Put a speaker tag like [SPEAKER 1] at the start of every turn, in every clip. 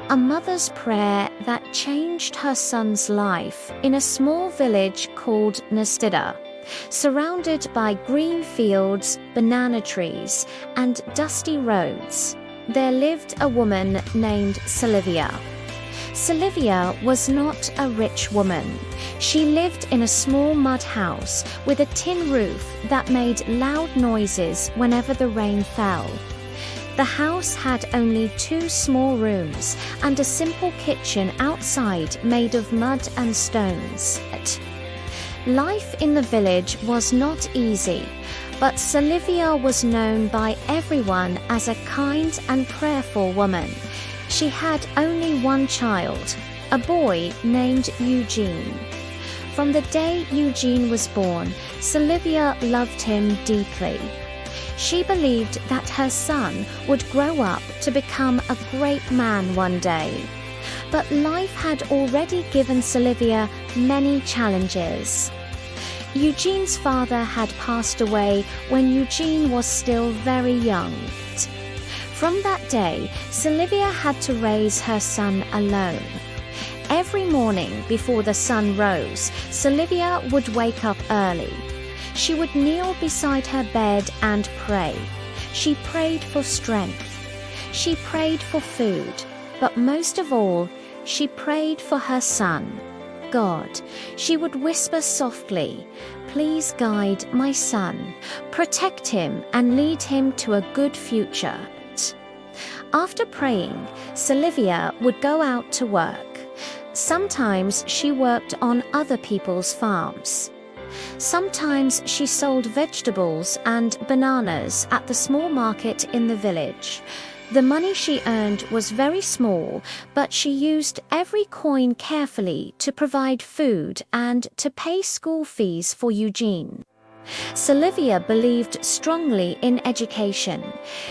[SPEAKER 1] A mother's prayer that changed her son's life in a small village called Nastida. Surrounded by green fields, banana trees, and dusty roads, there lived a woman named Sylvia. Sylvia was not a rich woman. She lived in a small mud house with a tin roof that made loud noises whenever the rain fell. The house had only 2 small rooms and a simple kitchen outside made of mud and stones. Life in the village was not easy, but Sylvia was known by everyone as a kind and prayerful woman. She had only one child, a boy named Eugene. From the day Eugene was born, Sylvia loved him deeply. She believed that her son would grow up to become a great man one day. But life had already given Sylvia many challenges. Eugene's father had passed away when Eugene was still very young. From that day, Sylvia had to raise her son alone. Every morning before the sun rose, Sylvia would wake up early. She would kneel beside her bed and pray. She prayed for strength. She prayed for food. But most of all, she prayed for her son. God, she would whisper softly, "Please guide my son. Protect him and lead him to a good future." After praying, Sylvia would go out to work. Sometimes she worked on other people's farms. Sometimes she sold vegetables and bananas at the small market in the village. The money she earned was very small, but she used every coin carefully to provide food and to pay school fees for Eugene. Sylvia believed strongly in education.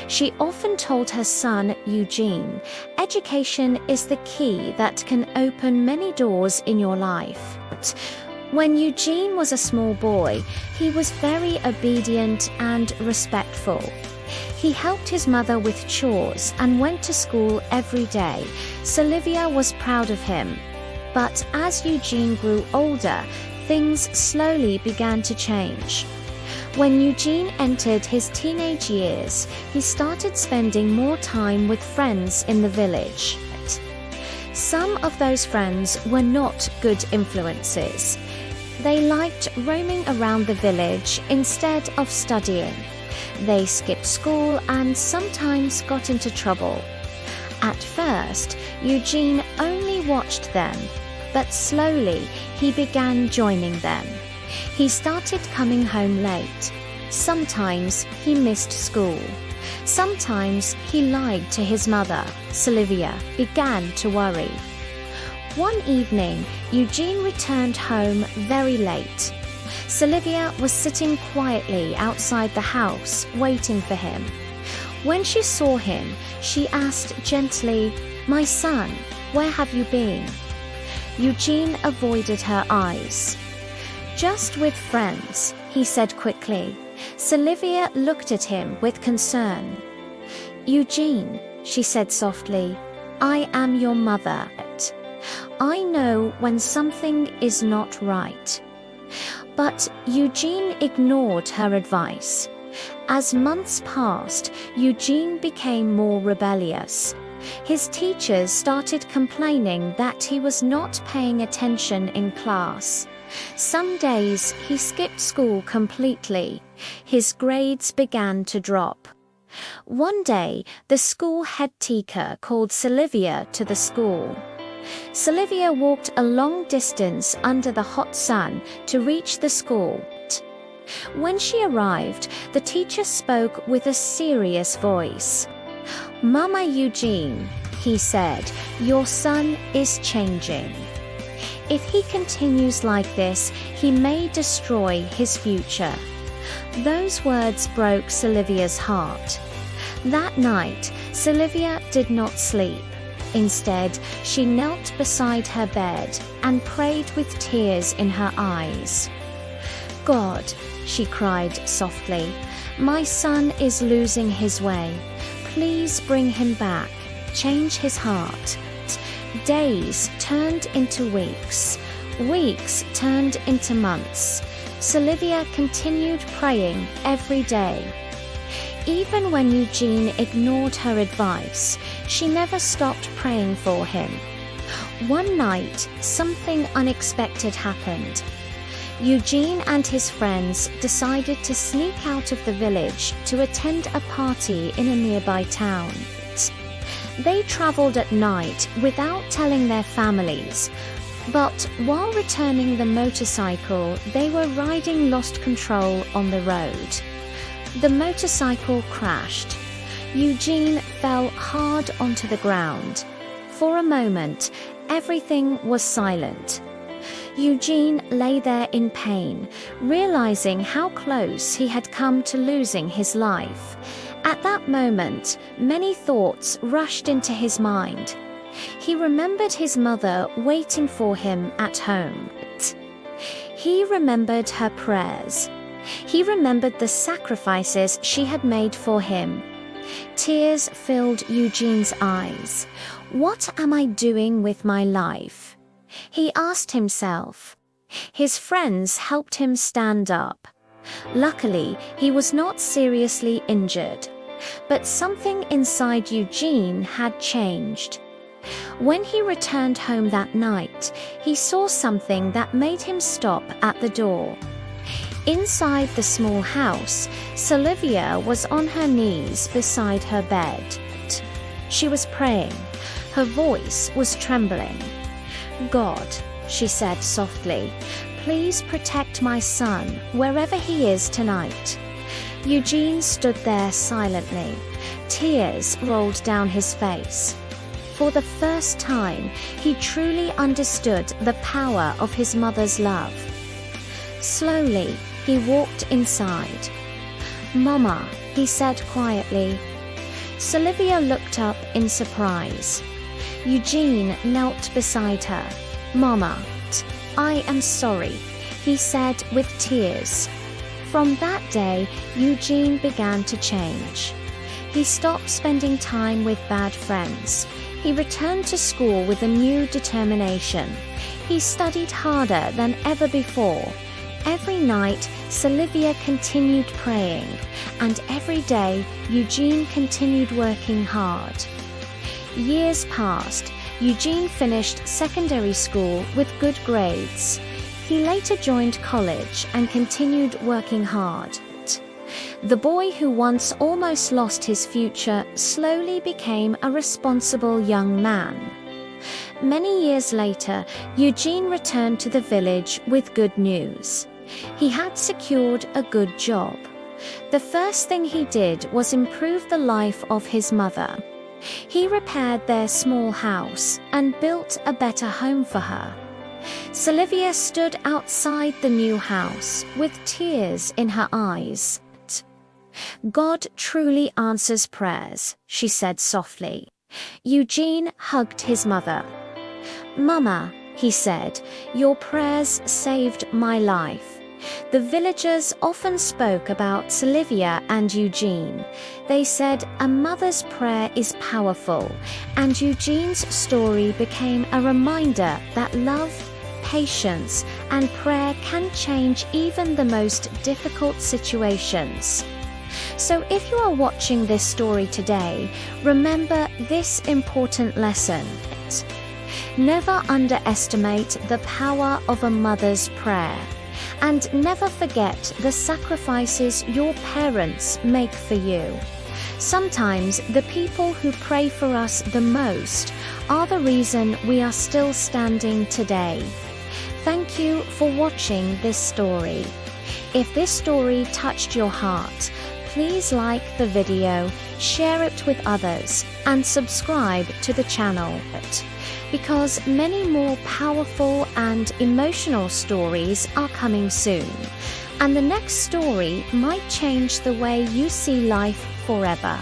[SPEAKER 1] She often told her son, Eugene, "Education is the key that can open many doors in your life." When Eugene was a small boy, he was very obedient and respectful. He helped his mother with chores and went to school every day. Sylvia was proud of him. But as Eugene grew older, things slowly began to change. When Eugene entered his teenage years, he started spending more time with friends in the village. Some of those friends were not good influences. They liked roaming around the village instead of studying. They skipped school and sometimes got into trouble. At first, Eugene only watched them, but slowly he began joining them. He started coming home late. Sometimes he missed school. Sometimes he lied to his mother. Sylvia began to worry. One evening, Eugene returned home very late. Sylvia was sitting quietly outside the house, waiting for him. When she saw him, she asked gently, "My son, where have you been?" Eugene avoided her eyes. "Just with friends," he said quickly. Sylvia looked at him with concern. "Eugene," she said softly, "I am your mother. I know when something is not right." But Eugene ignored her advice. As months passed, Eugene became more rebellious. His teachers started complaining that he was not paying attention in class. Some days he skipped school completely. His grades began to drop. One day, the school head teacher called Sylvia to the school. Sylvia walked a long distance under the hot sun to reach the school. When she arrived, the teacher spoke with a serious voice. "Mama Eugene," he said, "your son is changing. If he continues like this, he may destroy his future." Those words broke Sylvia's heart. That night, Sylvia did not sleep. Instead, she knelt beside her bed and prayed with tears in her eyes. "God," she cried softly, "my son is losing his way. Please bring him back." change his heart. Days turned into weeks. Weeks turned into months. Sylvia continued praying every day. Even when Eugene ignored her advice, she never stopped praying for him. One night, something unexpected happened. Eugene and his friends decided to sneak out of the village to attend a party in a nearby town. They traveled at night without telling their families, but while returning the motorcycle, they were riding lost control on the road. The motorcycle crashed. Eugene fell hard onto the ground. For a moment, everything was silent. Eugene lay there in pain, realizing how close he had come to losing his life. At that moment, many thoughts rushed into his mind. He remembered his mother waiting for him at home. He remembered her prayers. He remembered the sacrifices she had made for him. Tears filled Eugene's eyes. What am I doing with my life? He asked himself. His friends helped him stand up. Luckily, he was not seriously injured. But something inside Eugene had changed. When he returned home that night, he saw something that made him stop at the door. Inside the small house, Sylvia was on her knees beside her bed. She was praying. Her voice was trembling. "God," she said softly, "please protect my son wherever he is tonight." Eugene stood there silently. Tears rolled down his face. For the first time, he truly understood the power of his mother's love. Slowly, he walked inside. "Mama," he said quietly. Sylvia looked up in surprise. Eugene knelt beside her. "Mama, I am sorry," he said with tears. From that day, Eugene began to change. He stopped spending time with bad friends. He returned to school with a new determination. He studied harder than ever before. Every night, Sylvia continued praying, and every day, Eugene continued working hard. Years passed. Eugene finished secondary school with good grades. He later joined college and continued working hard. The boy who once almost lost his future slowly became a responsible young man. Many years later, Eugene returned to the village with good news. He had secured a good job. The first thing he did was improve the life of his mother. He repaired their small house and built a better home for her. Sylvia stood outside the new house with tears in her eyes. "God truly answers prayers," she said softly. Eugene hugged his mother. "Mama," he said, "your prayers saved my life." The villagers often spoke about Sylvia and Eugene. They said a mother's prayer is powerful, and Eugene's story became a reminder that love, patience, and prayer can change even the most difficult situations. So if you are watching this story today, remember this important lesson. Never underestimate the power of a mother's prayer. And never forget the sacrifices your parents make for you. Sometimes the people who pray for us the most are the reason we are still standing today. Thank you for watching this story. If this story touched your heart, please like the video, share it with others, and subscribe to the channel. Because many more powerful and emotional stories are coming soon. And the next story might change the way you see life forever.